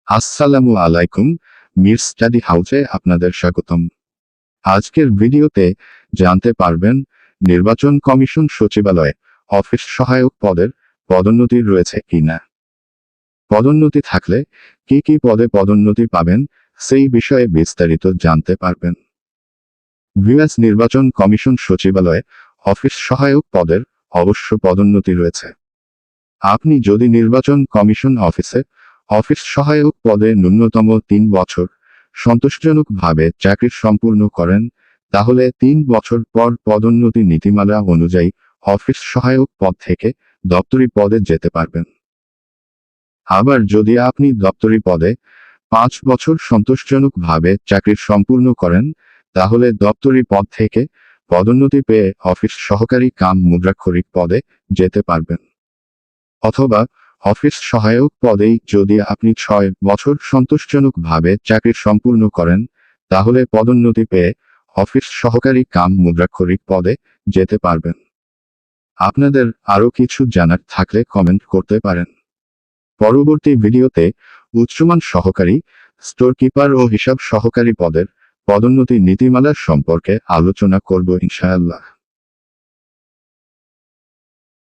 আসসালামু আলাইকুম, মির স্টাডি হাউসে আপনাদের স্বাগতম। আজকের ভিডিওতে জানতে পারবেন নির্বাচন কমিশন সচিবালয়ে অফিস সহায়ক পদের পদোন্নতি রয়েছে কিনা। পদোন্নতি থাকলে কি কি পদে পদোন্নতি পাবেন সেই বিষয়ে বিস্তারিত জানতে পারবেন। ভিউয়ার্স, নির্বাচন কমিশন সচিবালয়ে অফিস সহায়ক পদের অবশ্য পদোন্নতি রয়েছে। আপনি যদি নির্বাচন কমিশন অফিস সহায়ক পদে ন্যূনতম 3 বছর সন্তোষজনকভাবে চাকরি সম্পূর্ণ করেন, তাহলে 3 বছর পর পদোন্নতি নীতিমালা অনুযায়ী অফিস সহায়ক পদ থেকে দপ্তরি পদে যেতে পারবেন। আবার যদি আপনি দপ্তরি পদে 5 বছর সন্তোষজনকভাবে চাকরি সম্পূর্ণ করেন, তাহলে দপ্তরি পদ থেকে পদোন্নতি পেয়ে অফিস সহকারী কাম মুদ্রাক্ষরিক পদে যেতে পারবেন। অথবা অফিস সহায়ক পদেই যদি আপনি 6 বছর সন্তোষজনকভাবে চাকরি সম্পূর্ণ করেন, তাহলে পদোন্নতি পেয়ে অফিস সহকারী কাম মুদ্রাক্ষরিক পদে যেতে পারবেন। আপনাদের আরও কিছু জানার থাকলে কমেন্ট করতে পারেন। পরবর্তী ভিডিওতে উচ্চমান সহকারী, স্টোর কিপার ও হিসাব সহকারী পদের পদোন্নতি নীতিমালা সম্পর্কে আলোচনা করব ইনশাআল্লাহ।